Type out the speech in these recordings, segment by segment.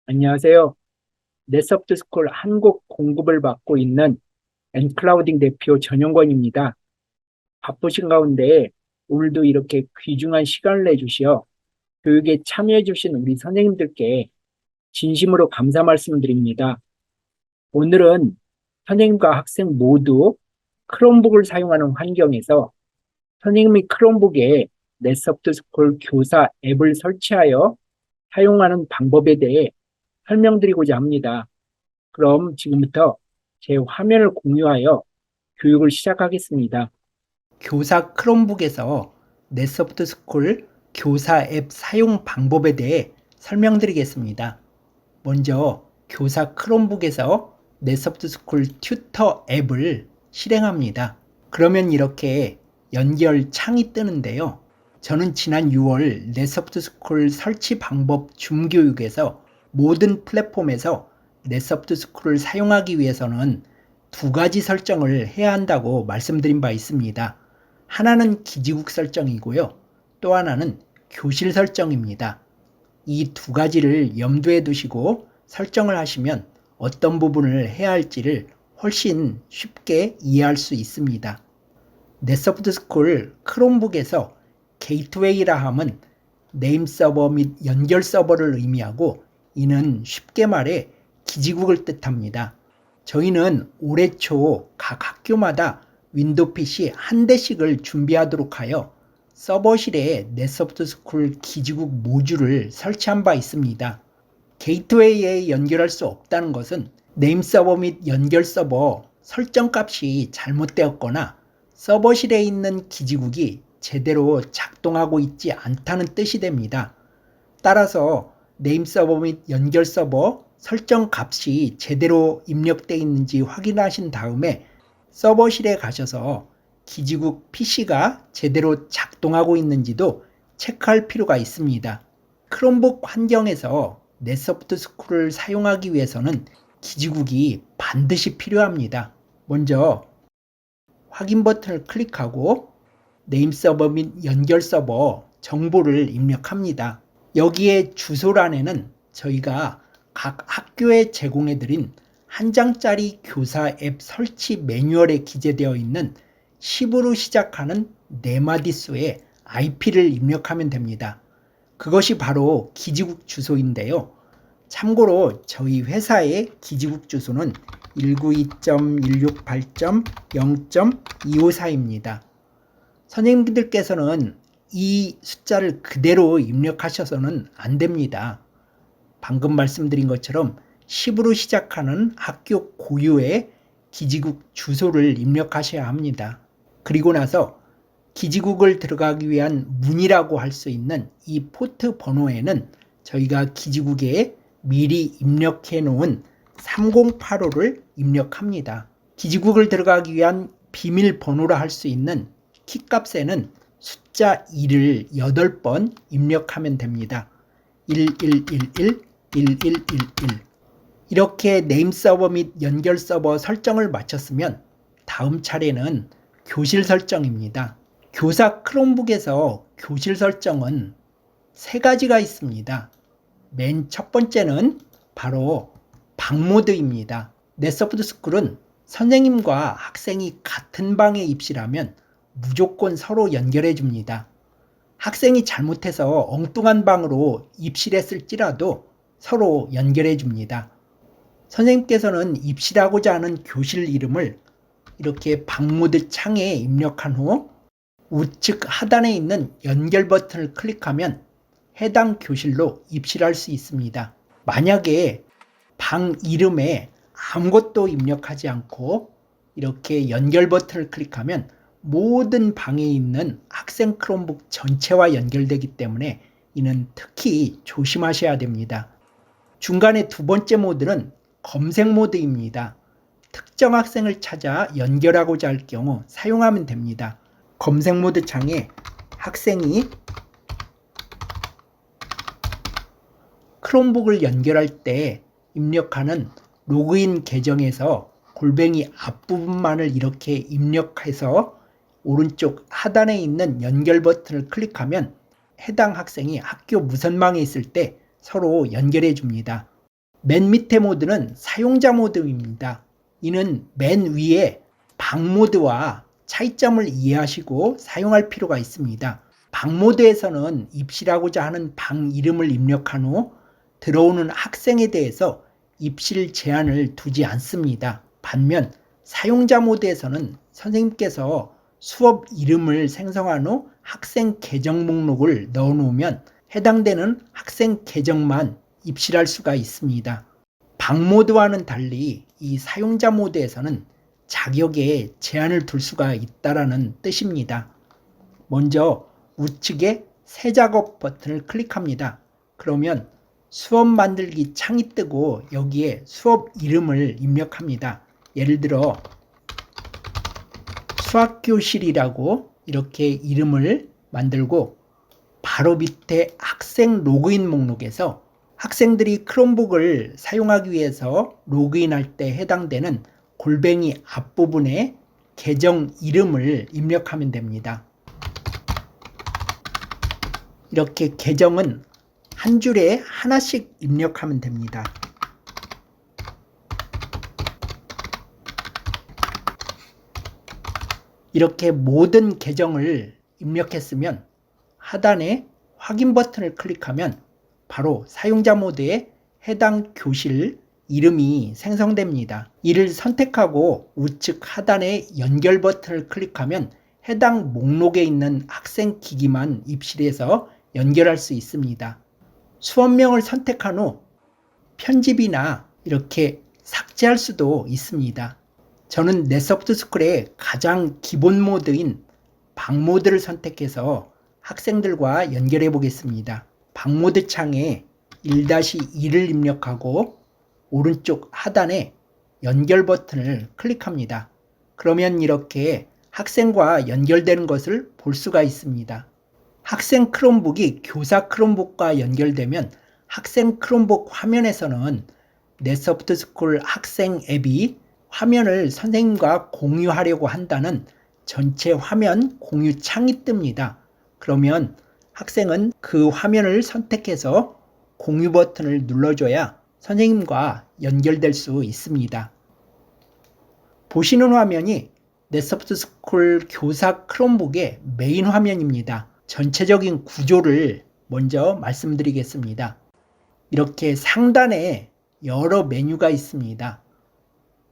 안녕하세요. 넷서프트스쿨 한국 공급을 맡고 있는 엔클라우딩 대표 전용권입니다. 바쁘신 가운데 오늘도 이렇게 귀중한 시간을 내주시어 교육에 참여해주신 우리 선생님들께 진심으로 감사 말씀드립니다. 오늘은 선생님과 학생 모두 크롬북을 사용하는 환경에서 선생님이 크롬북에 넷서프트스쿨 교사 앱을 설치하여 사용하는 방법에 대해 설명드리고자 합니다. 그럼 지금부터 제 화면을 공유하여 교육을 시작하겠습니다. 교사 크롬북에서 넷소프트 스쿨 교사 앱 사용 방법에 대해 설명드리겠습니다. 먼저 교사 크롬북에서 넷소프트 스쿨 튜터 앱을 실행합니다. 그러면 이렇게 연결 창이 뜨는데요. 저는 지난 6월 넷소프트 스쿨 설치 방법 줌교육에서 모든 플랫폼에서 넷소프트 스쿨을 사용하기 위해서는 두 가지 설정을 해야 한다고 말씀드린 바 있습니다. 하나는 기지국 설정이고요. 또 하나는 교실 설정입니다. 이 두 가지를 염두에 두시고 설정을 하시면 어떤 부분을 해야 할지를 훨씬 쉽게 이해할 수 있습니다. 넷소프트 스쿨 크롬북에서 게이트웨이라 함은 네임 서버 및 연결 서버를 의미하고 이는 쉽게 말해 기지국을 뜻합니다. 저희는 올해 초 각 학교마다 윈도우 PC 한 대씩을 준비하도록 하여 서버실에 넷소프트 스쿨 기지국 모듈을 설치한 바 있습니다. 게이트웨이에 연결할 수 없다는 것은 네임 서버 및 연결 서버 설정 값이 잘못되었거나 서버실에 있는 기지국이 제대로 작동하고 있지 않다는 뜻이 됩니다. 따라서 네임 서버 및 연결 서버 설정 값이 제대로 입력되어 있는지 확인하신 다음에 서버실에 가셔서 기지국 PC가 제대로 작동하고 있는지도 체크할 필요가 있습니다. 크롬북 환경에서 넷소프트 스쿨을 사용하기 위해서는 기지국이 반드시 필요합니다. 먼저 확인 버튼을 클릭하고 네임 서버 및 연결 서버 정보를 입력합니다. 여기에 주소란에는 저희가 각 학교에 제공해드린 한 장짜리 교사 앱 설치 매뉴얼에 기재되어 있는 10으로 시작하는 4마디 수의 IP를 입력하면 됩니다. 그것이 바로 기지국 주소인데요. 참고로 저희 회사의 기지국 주소는 192.168.0.254입니다. 선생님들께서는 이 숫자를 그대로 입력하셔서는 안 됩니다. 방금 말씀드린 것처럼 10으로 시작하는 학교 고유의 기지국 주소를 입력하셔야 합니다. 그리고 나서 기지국을 들어가기 위한 문이라고 할 수 있는 이 포트 번호에는 저희가 기지국에 미리 입력해 놓은 3085를 입력합니다. 기지국을 들어가기 위한 비밀번호라 할 수 있는 키값에는 숫자 2를 8번 입력하면 됩니다. 1111, 1111 이렇게 네임 서버 및 연결 서버 설정을 마쳤으면 다음 차례는 교실 설정입니다. 교사 크롬북에서 교실 설정은 3가지가 있습니다. 맨 첫 번째는 바로 방 모드입니다. 넷소프트 스쿨은 선생님과 학생이 같은 방에 입실하면 무조건 서로 연결해 줍니다. 학생이 잘못해서 엉뚱한 방으로 입실했을지라도 서로 연결해 줍니다. 선생님께서는 입실하고자 하는 교실 이름을 이렇게 방모드 창에 입력한 후 우측 하단에 있는 연결 버튼을 클릭하면 해당 교실로 입실할 수 있습니다. 만약에 방 이름에 아무것도 입력하지 않고 이렇게 연결 버튼을 클릭하면 모든 방에 있는 학생 크롬북 전체와 연결되기 때문에 이는 특히 조심하셔야 됩니다. 중간에 두 번째 모드는 검색 모드입니다. 특정 학생을 찾아 연결하고자 할 경우 사용하면 됩니다. 검색 모드 창에 학생이 크롬북을 연결할 때 입력하는 로그인 계정에서 골뱅이 앞부분만을 이렇게 입력해서 오른쪽 하단에 있는 연결 버튼을 클릭하면 해당 학생이 학교 무선망에 있을 때 서로 연결해 줍니다. 맨 밑에 모드는 사용자 모드입니다. 이는 맨 위에 방 모드와 차이점을 이해하시고 사용할 필요가 있습니다. 방 모드에서는 입실하고자 하는 방 이름을 입력한 후 들어오는 학생에 대해서 입실 제한을 두지 않습니다. 반면 사용자 모드에서는 선생님께서 수업 이름을 생성한 후 학생 계정 목록을 넣어 놓으면 해당되는 학생 계정만 입실할 수가 있습니다. 방 모드와는 달리 이 사용자 모드에서는 자격에 제한을 둘 수가 있다는 뜻입니다. 먼저 우측에 새 작업 버튼을 클릭합니다. 그러면 수업 만들기 창이 뜨고 여기에 수업 이름을 입력합니다. 예를 들어 수학교실이라고 이렇게 이름을 만들고 바로 밑에 학생 로그인 목록에서 학생들이 크롬북을 사용하기 위해서 로그인할 때 해당되는 골뱅이 앞부분에 계정 이름을 입력하면 됩니다. 이렇게 계정은 한 줄에 하나씩 입력하면 됩니다. 이렇게 모든 계정을 입력했으면 하단에 확인 버튼을 클릭하면 바로 사용자 모드에 해당 교실 이름이 생성됩니다. 이를 선택하고 우측 하단에 연결 버튼을 클릭하면 해당 목록에 있는 학생 기기만 입실해서 연결할 수 있습니다. 수업명을 선택한 후 편집이나 이렇게 삭제할 수도 있습니다. 저는 넷소프트스쿨의 가장 기본 모드인 방 모드를 선택해서 학생들과 연결해 보겠습니다. 방 모드 창에 1-2를 입력하고 오른쪽 하단에 연결 버튼을 클릭합니다. 그러면 이렇게 학생과 연결되는 것을 볼 수가 있습니다. 학생 크롬북이 교사 크롬북과 연결되면 학생 크롬북 화면에서는 넷소프트스쿨 학생 앱이 화면을 선생님과 공유하려고 한다는 전체 화면 공유 창이 뜹니다. 그러면 학생은 그 화면을 선택해서 공유 버튼을 눌러줘야 선생님과 연결될 수 있습니다. 보시는 화면이 넷소프트스쿨 교사 크롬북의 메인 화면입니다. 전체적인 구조를 먼저 말씀드리겠습니다. 이렇게 상단에 여러 메뉴가 있습니다.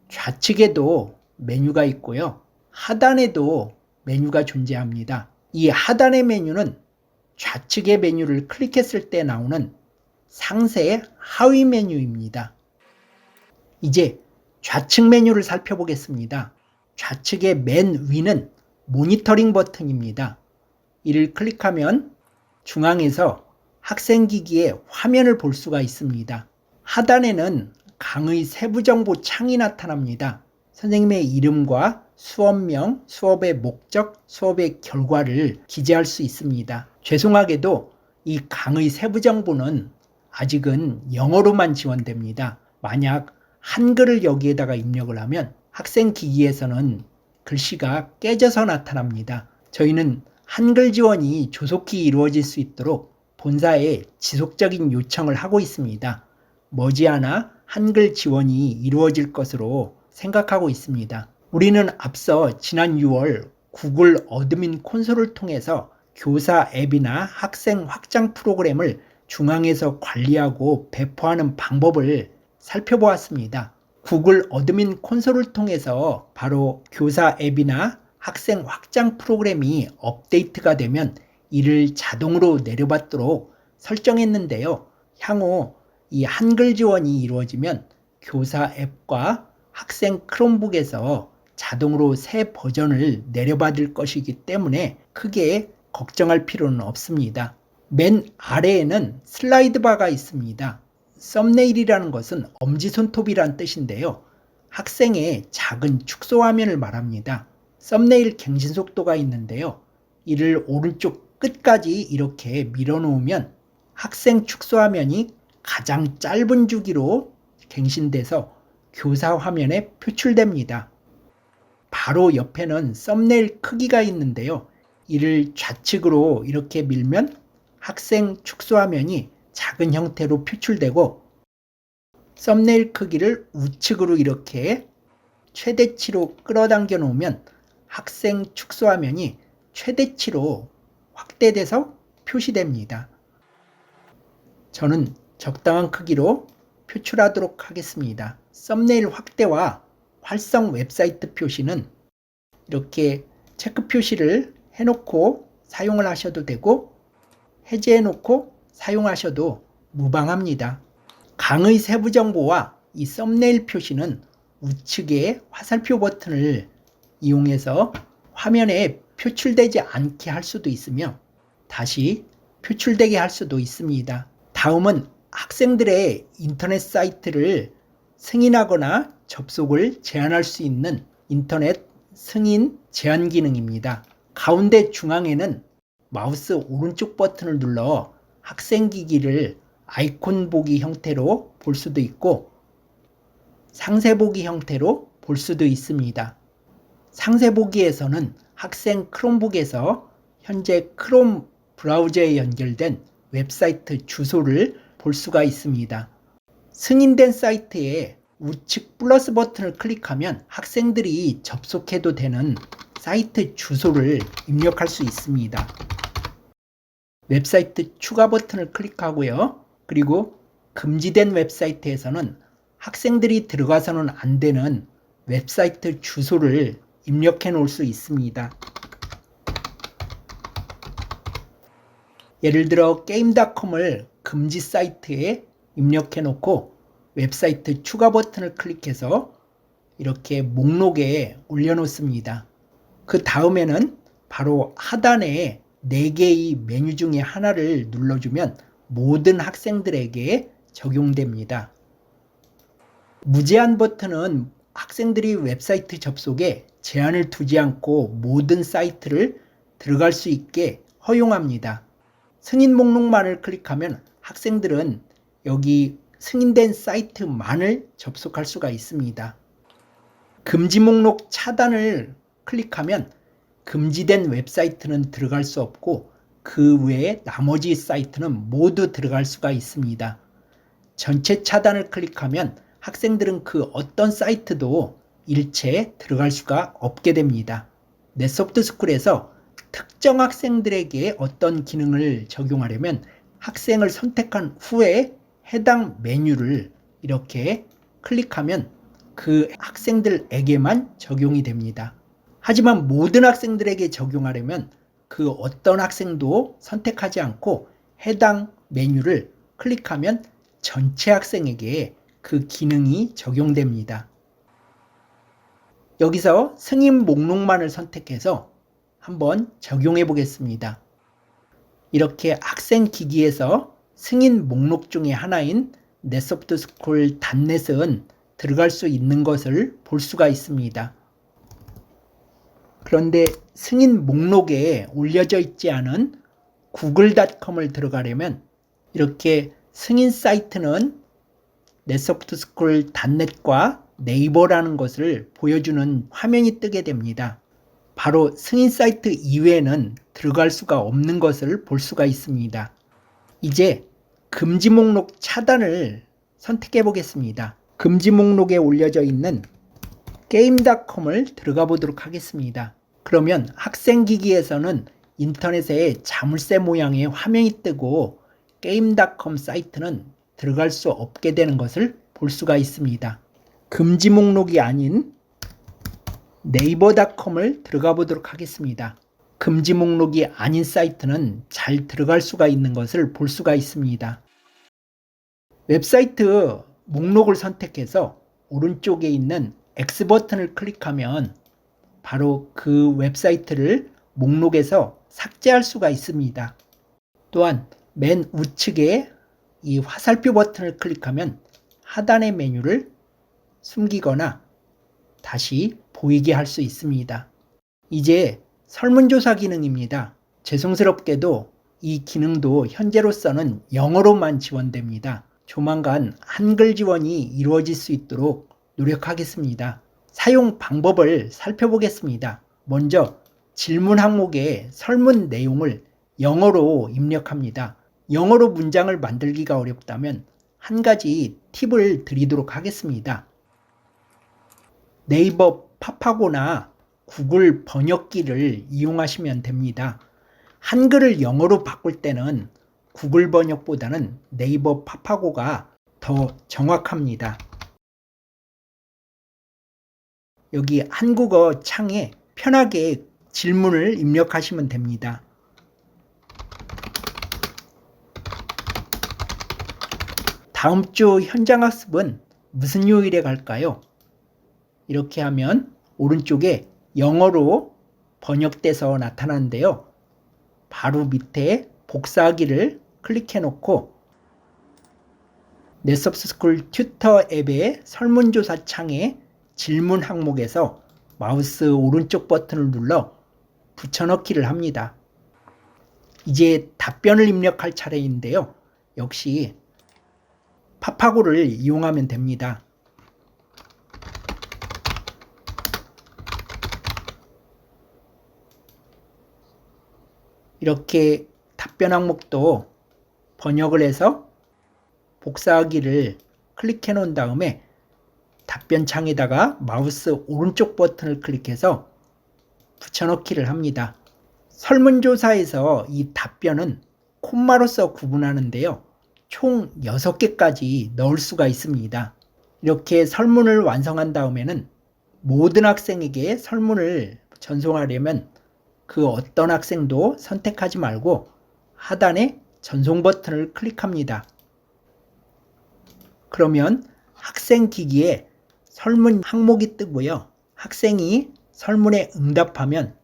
좌측에도 메뉴가 있고요. 하단에도 메뉴가 존재합니다. 이 하단의 메뉴는 좌측의 메뉴를 클릭했을 때 나오는 상세 하위 메뉴입니다. 이제 좌측 메뉴를 살펴보겠습니다. 좌측의 맨 위는 모니터링 버튼입니다. 이를 클릭하면 중앙에서 학생기기의 화면을 볼 수가 있습니다. 하단에는 강의 세부 정보 창이 나타납니다. 선생님의 이름과 수업명, 수업의 목적, 수업의 결과를 기재할 수 있습니다. 죄송하게도 이 강의 세부 정보는 아직은 영어로만 지원됩니다. 만약 한글을 여기에다가 입력을 하면 학생 기기에서는 글씨가 깨져서 나타납니다. 저희는 한글 지원이 조속히 이루어질 수 있도록 본사에 지속적인 요청을 하고 있습니다. 머지않아 한글 지원이 이루어질 것으로 생각하고 있습니다. 우리는 앞서 지난 6월 구글 어드민 콘솔을 통해서 교사 앱이나 학생 확장 프로그램을 중앙에서 관리하고 배포하는 방법을 살펴보았습니다. 구글 어드민 콘솔을 통해서 바로 교사 앱이나 학생 확장 프로그램이 업데이트가 되면 이를 자동으로 내려받도록 설정했는데요. 향후 이 한글 지원이 이루어지면 교사 앱과 학생 크롬북에서 자동으로 새 버전을 내려받을 것이기 때문에 크게 걱정할 필요는 없습니다. 맨 아래에는 슬라이드 바가 있습니다. 썸네일이라는 것은 엄지손톱이란 뜻인데요. 학생의 작은 축소 화면을 말합니다. 썸네일 갱신 속도가 있는데요. 이를 오른쪽 끝까지 이렇게 밀어놓으면 학생 축소 화면이 가장 짧은 주기로 갱신돼서 교사 화면에 표출됩니다. 바로 옆에는 썸네일 크기가 있는데요. 이를 좌측으로 이렇게 밀면 학생 축소 화면이 작은 형태로 표출되고 썸네일 크기를 우측으로 이렇게 최대치로 끌어당겨 놓으면 학생 축소 화면이 최대치로 확대돼서 표시됩니다. 저는 적당한 크기로 표출하도록 하겠습니다. 썸네일 확대와 활성 웹사이트 표시는 이렇게 체크 표시를 해놓고 사용을 하셔도 되고 해제해놓고 사용하셔도 무방합니다. 강의 세부 정보와 이 썸네일 표시는 우측의 화살표 버튼을 이용해서 화면에 표출되지 않게 할 수도 있으며 다시 표출되게 할 수도 있습니다. 다음은 학생들의 인터넷 사이트를 승인하거나 접속을 제한할 수 있는 인터넷 승인 제한 기능입니다. 가운데 중앙에는 마우스 오른쪽 버튼을 눌러 학생 기기를 아이콘 보기 형태로 볼 수도 있고 상세 보기 형태로 볼 수도 있습니다. 상세 보기에서는 학생 크롬북에서 현재 크롬 브라우저에 연결된 웹사이트 주소를 볼 수가 있습니다. 승인된 사이트에 우측 플러스 버튼을 클릭하면 학생들이 접속해도 되는 사이트 주소를 입력할 수 있습니다. 웹사이트 추가 버튼을 클릭하고요. 그리고 금지된 웹사이트에서는 학생들이 들어가서는 안 되는 웹사이트 주소를 입력해 놓을 수 있습니다. 예를 들어 게임닷컴을 금지 사이트에 입력해 놓고 웹사이트 추가 버튼을 클릭해서 이렇게 목록에 올려놓습니다. 그 다음에는 바로 하단에 4개의 메뉴 중에 하나를 눌러주면 모든 학생들에게 적용됩니다. 무제한 버튼은 학생들이 웹사이트 접속에 제한을 두지 않고 모든 사이트를 들어갈 수 있게 허용합니다. 승인 목록만을 클릭하면 학생들은 여기 승인된 사이트만을 접속할 수가 있습니다. 금지 목록 차단을 클릭하면 금지된 웹사이트는 들어갈 수 없고 그 외에 나머지 사이트는 모두 들어갈 수가 있습니다. 전체 차단을 클릭하면 학생들은 그 어떤 사이트도 일체 들어갈 수가 없게 됩니다. 넷소프트스쿨에서 특정 학생들에게 어떤 기능을 적용하려면 학생을 선택한 후에 해당 메뉴를 이렇게 클릭하면 그 학생들에게만 적용이 됩니다. 하지만 모든 학생들에게 적용하려면 그 어떤 학생도 선택하지 않고 해당 메뉴를 클릭하면 전체 학생에게 그 기능이 적용됩니다. 여기서 승인 목록만을 선택해서 한번 적용해 보겠습니다. 이렇게 학생 기기에서 승인 목록 중에 하나인 넷소프트스쿨 .net은 들어갈 수 있는 것을 볼 수가 있습니다. 그런데 승인 목록에 올려져 있지 않은 구글닷컴을 들어가려면 이렇게 승인 사이트는 넷소프트스쿨 .net과 네이버라는 것을 보여주는 화면이 뜨게 됩니다. 바로 승인 사이트 이외에는 들어갈 수가 없는 것을 볼 수가 있습니다. 이제 금지 목록 차단을 선택해 보겠습니다. 금지 목록에 올려져 있는 게임닷컴을 들어가 보도록 하겠습니다. 그러면 학생 기기에서는 인터넷에 자물쇠 모양의 화면이 뜨고 게임닷컴 사이트는 들어갈 수 없게 되는 것을 볼 수가 있습니다. 금지 목록이 아닌 네이버닷컴을 들어가 보도록 하겠습니다. 금지 목록이 아닌 사이트는 잘 들어갈 수가 있는 것을 볼 수가 있습니다. 웹사이트 목록을 선택해서 오른쪽에 있는 X 버튼을 클릭하면 바로 그 웹사이트를 목록에서 삭제할 수가 있습니다. 또한 맨 우측에 이 화살표 버튼을 클릭하면 하단의 메뉴를 숨기거나 다시 보이게 할 수 있습니다. 이제 설문조사 기능입니다. 죄송스럽게도 이 기능도 현재로서는 영어로만 지원됩니다. 조만간 한글 지원이 이루어질 수 있도록 노력하겠습니다. 사용 방법을 살펴보겠습니다. 먼저 질문 항목에 설문 내용을 영어로 입력합니다. 영어로 문장을 만들기가 어렵다면 한 가지 팁을 드리도록 하겠습니다. 네이버 팝하고나 구글 번역기를 이용하시면 됩니다. 한글을 영어로 바꿀 때는 구글 번역보다는 네이버 팝하고가 더 정확합니다. 여기 한국어 창에 편하게 질문을 입력하시면 됩니다. 다음 주 현장학습은 무슨 요일에 갈까요? 이렇게 하면 오른쪽에 영어로 번역돼서 나타나는데요. 바로 밑에 복사하기를 클릭해 놓고 넷서브스쿨 튜터 앱의 설문조사 창에 질문 항목에서 마우스 오른쪽 버튼을 눌러 붙여넣기를 합니다. 이제 답변을 입력할 차례인데요. 역시 팝하고를 이용하면 됩니다. 이렇게 답변 항목도 번역을 해서 복사하기를 클릭해 놓은 다음에 답변 창에다가 마우스 오른쪽 버튼을 클릭해서 붙여넣기를 합니다. 설문조사에서 이 답변은 콤마로서 구분하는데요. 총 6개까지 넣을 수가 있습니다. 이렇게 설문을 완성한 다음에는 모든 학생에게 설문을 전송하려면 그 어떤 학생도 선택하지 말고 하단에 전송 버튼을 클릭합니다. 그러면 학생 기기에 설문 항목이 뜨고요. 학생이 설문에 응답하면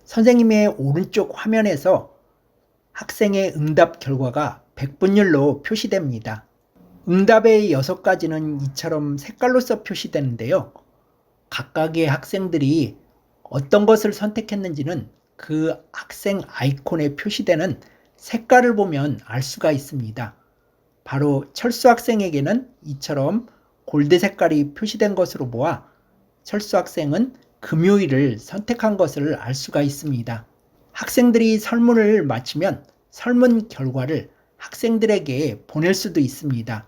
선생님의 오른쪽 화면에서 학생의 응답 결과가 100분율로 표시됩니다. 응답의 6가지는 이처럼 색깔로 써 표시되는데요. 각각의 학생들이 어떤 것을 선택했는지는 그 학생 아이콘에 표시되는 색깔을 보면 알 수가 있습니다. 바로 철수 학생에게는 이처럼 골드 색깔이 표시된 것으로 보아 철수 학생은 금요일을 선택한 것을 알 수가 있습니다. 학생들이 설문을 마치면 설문 결과를 학생들에게 보낼 수도 있습니다.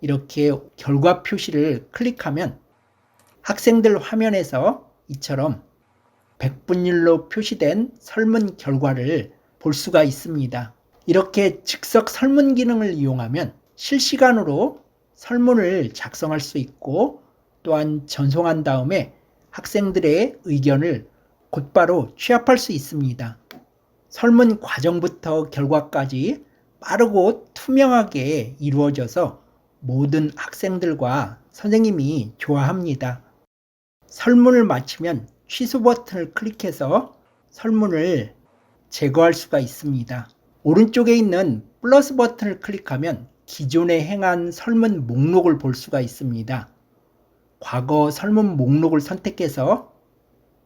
이렇게 결과 표시를 클릭하면 학생들 화면에서 이처럼 100분율로 표시된 설문 결과를 볼 수가 있습니다. 이렇게 즉석 설문 기능을 이용하면 실시간으로 설문을 작성할 수 있고 또한 전송한 다음에 학생들의 의견을 곧바로 취합할 수 있습니다. 설문 과정부터 결과까지 빠르고 투명하게 이루어져서 모든 학생들과 선생님이 좋아합니다. 설문을 마치면 취소 버튼을 클릭해서 설문을 제거할 수가 있습니다. 오른쪽에 있는 플러스 버튼을 클릭하면 기존에 행한 설문 목록을 볼 수가 있습니다. 과거 설문 목록을 선택해서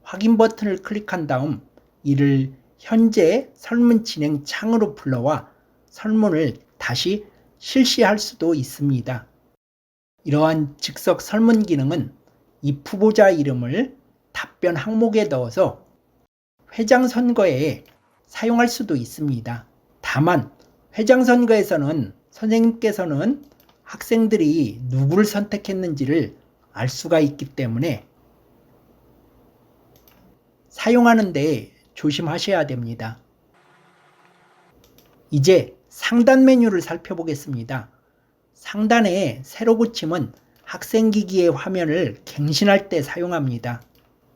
확인 버튼을 클릭한 다음 이를 현재 설문 진행 창으로 불러와 설문을 다시 실시할 수도 있습니다. 이러한 즉석 설문 기능은 이 후보자 이름을 답변 항목에 넣어서 회장 선거에 사용할 수도 있습니다. 다만 회장 선거에서는 선생님께서는 학생들이 누구를 선택했는지를 알 수가 있기 때문에 사용하는데 조심하셔야 됩니다. 이제 상단 메뉴를 살펴보겠습니다. 상단의 세로 고침은 학생 기기의 화면을 갱신할 때 사용합니다.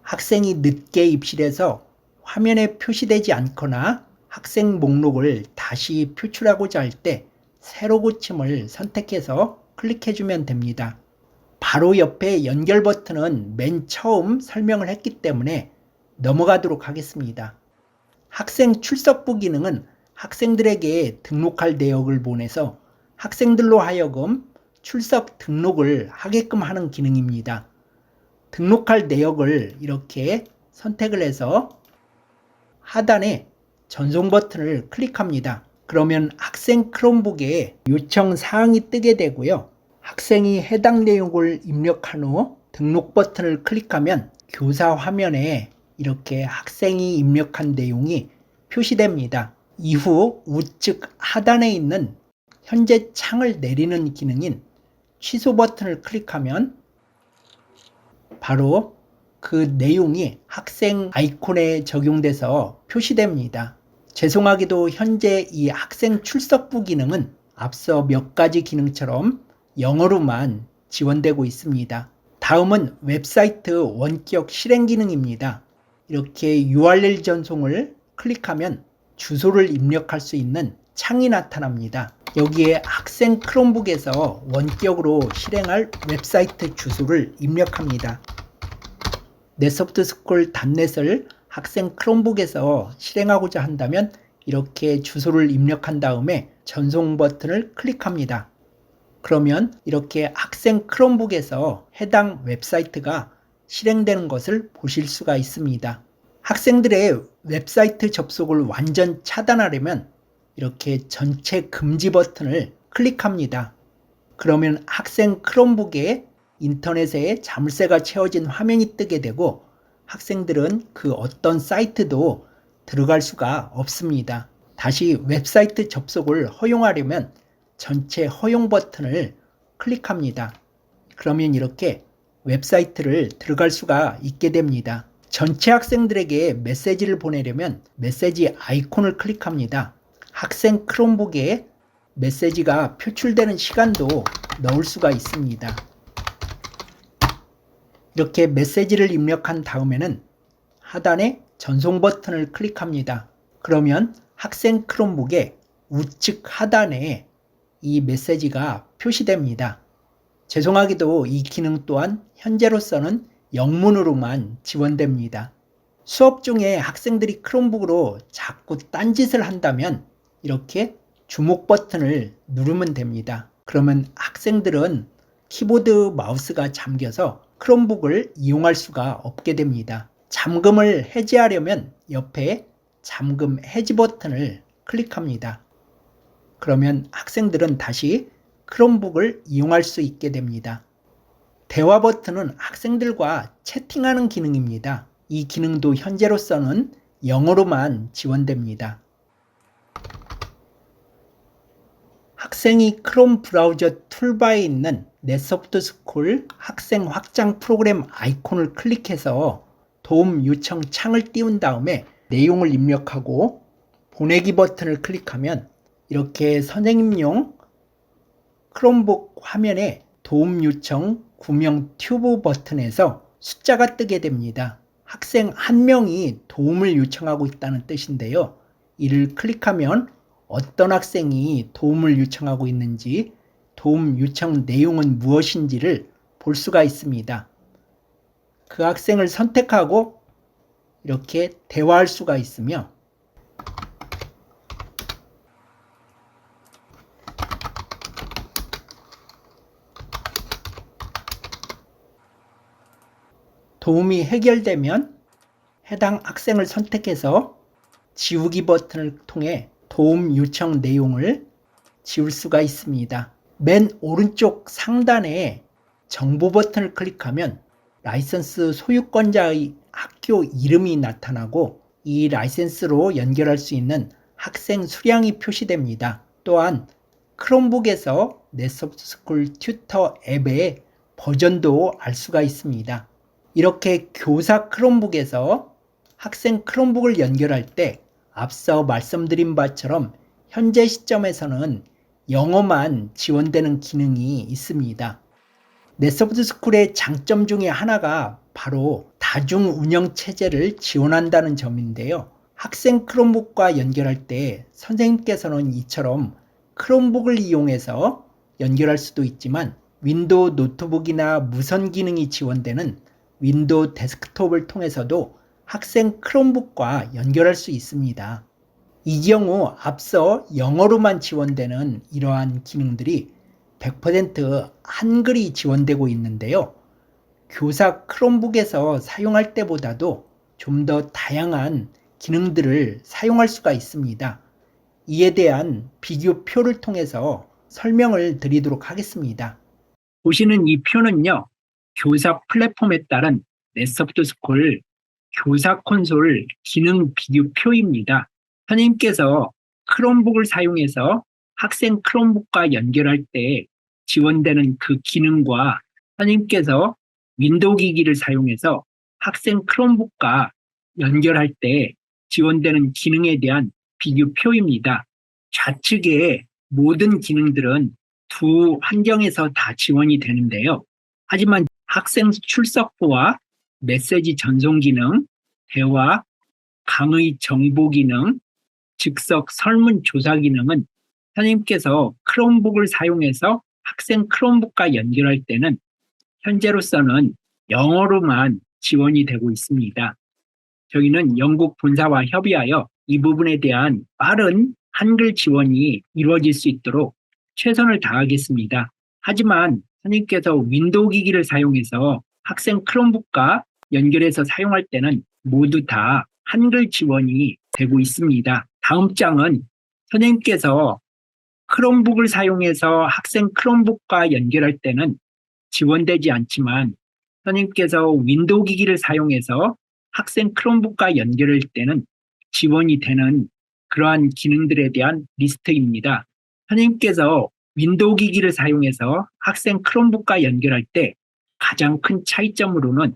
학생이 늦게 입실해서 화면에 표시되지 않거나 학생 목록을 다시 표출하고자 할 때 세로 고침을 선택해서 클릭해주면 됩니다. 바로 옆에 연결 버튼은 맨 처음 설명을 했기 때문에 넘어가도록 하겠습니다. 학생 출석부 기능은 학생들에게 등록할 내역을 보내서 학생들로 하여금 출석 등록을 하게끔 하는 기능입니다. 등록할 내역을 이렇게 선택을 해서 하단에 전송 버튼을 클릭합니다. 그러면 학생 크롬북에 요청 사항이 뜨게 되고요. 학생이 해당 내용을 입력한 후 등록 버튼을 클릭하면 교사 화면에 이렇게 학생이 입력한 내용이 표시됩니다. 이후 우측 하단에 있는 현재 창을 내리는 기능인 취소 버튼을 클릭하면 바로 그 내용이 학생 아이콘에 적용돼서 표시됩니다. 죄송하게도 현재 이 학생 출석부 기능은 앞서 몇 가지 기능처럼 영어로만 지원되고 있습니다. 다음은 웹사이트 원격 실행 기능입니다. 이렇게 URL 전송을 클릭하면 주소를 입력할 수 있는 창이 나타납니다. 여기에 학생 크롬북에서 원격으로 실행할 웹사이트 주소를 입력합니다. 넷소프트스쿨.net을 학생 크롬북에서 실행하고자 한다면 이렇게 주소를 입력한 다음에 전송 버튼을 클릭합니다. 그러면 이렇게 학생 크롬북에서 해당 웹사이트가 실행되는 것을 보실 수가 있습니다. 학생들의 웹사이트 접속을 완전 차단하려면 이렇게 전체 금지 버튼을 클릭합니다. 그러면 학생 크롬북에 인터넷에 자물쇠가 채워진 화면이 뜨게 되고 학생들은 그 어떤 사이트도 들어갈 수가 없습니다. 다시 웹사이트 접속을 허용하려면 전체 허용 버튼을 클릭합니다. 그러면 이렇게 웹사이트를 들어갈 수가 있게 됩니다. 전체 학생들에게 메시지를 보내려면 메시지 아이콘을 클릭합니다. 학생 크롬북에 메시지가 표출되는 시간도 넣을 수가 있습니다. 이렇게 메시지를 입력한 다음에는 하단에 전송 버튼을 클릭합니다. 그러면 학생 크롬북의 우측 하단에 이 메시지가 표시됩니다. 죄송하게도 이 기능 또한 현재로서는 영문으로만 지원됩니다. 수업 중에 학생들이 크롬북으로 자꾸 딴짓을 한다면 이렇게 주목 버튼을 누르면 됩니다. 그러면 학생들은 키보드 마우스가 잠겨서 크롬북을 이용할 수가 없게 됩니다. 잠금을 해제하려면 옆에 잠금 해지 버튼을 클릭합니다. 그러면 학생들은 다시 크롬북을 이용할 수 있게 됩니다. 대화 버튼은 학생들과 채팅하는 기능입니다. 이 기능도 현재로서는 영어로만 지원됩니다. 학생이 크롬 브라우저 툴바에 있는 넷소프트스쿨 학생 확장 프로그램 아이콘을 클릭해서 도움 요청 창을 띄운 다음에 내용을 입력하고 보내기 버튼을 클릭하면 이렇게 선생님용 크롬북 화면에 도움 요청 구명 튜브 버튼에서 숫자가 뜨게 됩니다. 학생 한 명이 도움을 요청하고 있다는 뜻인데요. 이를 클릭하면 어떤 학생이 도움을 요청하고 있는지, 도움 요청 내용은 무엇인지를 볼 수가 있습니다. 그 학생을 선택하고 이렇게 대화할 수가 있으며 도움이 해결되면 해당 학생을 선택해서 지우기 버튼을 통해 도움 요청 내용을 지울 수가 있습니다. 맨 오른쪽 상단에 정보 버튼을 클릭하면 라이선스 소유권자의 학교 이름이 나타나고 이 라이선스로 연결할 수 있는 학생 수량이 표시됩니다. 또한 크롬북에서 넷소프트스쿨 튜터 앱의 버전도 알 수가 있습니다. 이렇게 교사 크롬북에서 학생 크롬북을 연결할 때 앞서 말씀드린 바처럼 현재 시점에서는 영어만 지원되는 기능이 있습니다. 넷소프트스쿨의 장점 중에 하나가 바로 다중 운영 체제를 지원한다는 점인데요. 학생 크롬북과 연결할 때 선생님께서는 이처럼 크롬북을 이용해서 연결할 수도 있지만 윈도우 노트북이나 무선 기능이 지원되는 윈도우 데스크톱을 통해서도 학생 크롬북과 연결할 수 있습니다. 이 경우 앞서 영어로만 지원되는 이러한 기능들이 100% 한글이 지원되고 있는데요. 교사 크롬북에서 사용할 때보다도 좀 더 다양한 기능들을 사용할 수가 있습니다. 이에 대한 비교표를 통해서 설명을 드리도록 하겠습니다. 보시는 이 표는요, 교사 플랫폼에 따른 넷소프트스쿨 교사 콘솔 기능 비교표입니다. 선생님께서 크롬북을 사용해서 학생 크롬북과 연결할 때 지원되는 그 기능과 선생님께서 윈도우 기기를 사용해서 학생 크롬북과 연결할 때 지원되는 기능에 대한 비교표입니다. 좌측의 모든 기능들은 두 환경에서 다 지원이 되는데요. 하지만 학생 출석부와 메시지 전송 기능, 대화, 강의 정보 기능, 즉석 설문 조사 기능은 선생님께서 크롬북을 사용해서 학생 크롬북과 연결할 때는 현재로서는 영어로만 지원이 되고 있습니다. 저희는 영국 본사와 협의하여 이 부분에 대한 빠른 한글 지원이 이루어질 수 있도록 최선을 다하겠습니다. 하지만 선생님께서 윈도우 기기를 사용해서 학생 크롬북과 연결해서 사용할 때는 모두 다 한글 지원이 되고 있습니다. 다음 장은 선생님께서 크롬북을 사용해서 학생 크롬북과 연결할 때는 지원되지 않지만 선생님께서 윈도우 기기를 사용해서 학생 크롬북과 연결할 때는 지원이 되는 그러한 기능들에 대한 리스트입니다. 선생님께서 윈도우 기기를 사용해서 학생 크롬북과 연결할 때 가장 큰 차이점으로는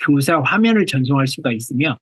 교사 화면을 전송할 수가 있으며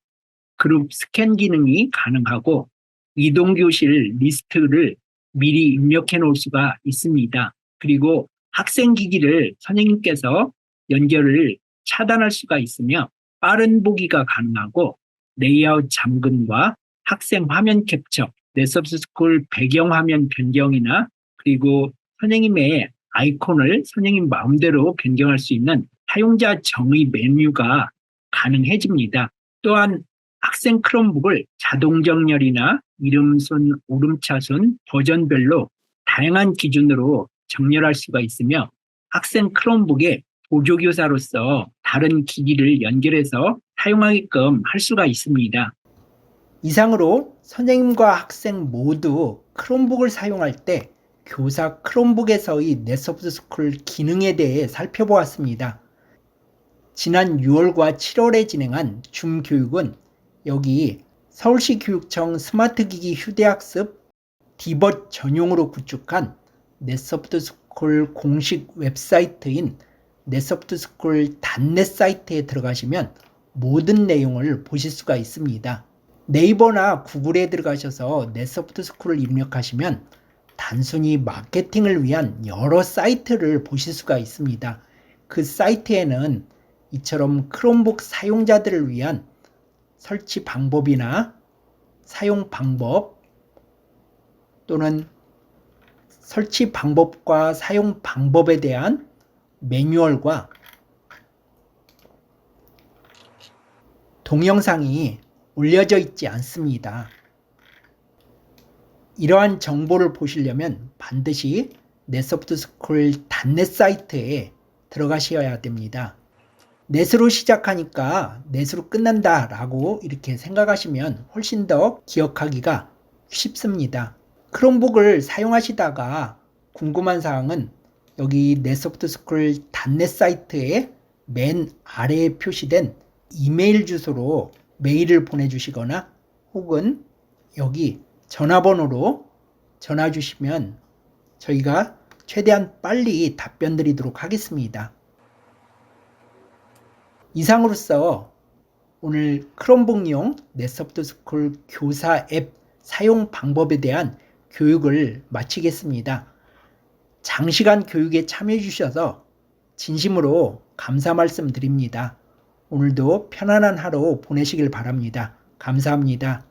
그룹 스캔 기능이 가능하고 이동교실 리스트를 미리 입력해 놓을 수가 있습니다. 그리고 학생 기기를 선생님께서 연결을 차단할 수가 있으며 빠른 보기가 가능하고 레이아웃 잠금과 학생 화면 캡처, 넷서브스쿨 배경 화면 변경이나 그리고 선생님의 아이콘을 선생님 마음대로 변경할 수 있는 사용자 정의 메뉴가 가능해집니다. 또한 학생 크롬북을 자동 정렬이나 이름순, 오름차순, 버전별로 다양한 기준으로 정렬할 수가 있으며 학생 크롬북에 보조교사로서 다른 기기를 연결해서 사용하게끔 할 수가 있습니다. 이상으로 선생님과 학생 모두 크롬북을 사용할 때 교사 크롬북에서의 넷서브스쿨 기능에 대해 살펴보았습니다. 지난 6월과 7월에 진행한 줌 교육은 여기 서울시 교육청 스마트기기 휴대학습 디벗 전용으로 구축한 넷서브스쿨 공식 웹사이트인 넷서브스쿨.net 사이트에 들어가시면 모든 내용을 보실 수가 있습니다. 네이버나 구글에 들어가셔서 넷서브스쿨을 입력하시면 단순히 마케팅을 위한 여러 사이트를 보실 수가 있습니다. 그 사이트에는 이처럼 크롬북 사용자들을 위한 설치 방법이나 사용 방법 또는 설치 방법과 사용 방법에 대한 매뉴얼과 동영상이 올려져 있지 않습니다. 이러한 정보를 보시려면 반드시 넷서브스쿨.net 사이트에 들어가셔야 됩니다. 넷으로 시작하니까 넷으로 끝난다 라고 이렇게 생각하시면 훨씬 더 기억하기가 쉽습니다. 크롬북을 사용하시다가 궁금한 사항은 여기 넷서브스쿨.net 사이트에 맨 아래에 표시된 이메일 주소로 메일을 보내주시거나 혹은 여기 전화번호로 전화 주시면 저희가 최대한 빨리 답변 드리도록 하겠습니다. 이상으로써 오늘 크롬북용 넷서브스쿨 교사 앱 사용 방법에 대한 교육을 마치겠습니다. 장시간 교육에 참여해 주셔서 진심으로 감사 말씀 드립니다. 오늘도 편안한 하루 보내시길 바랍니다. 감사합니다.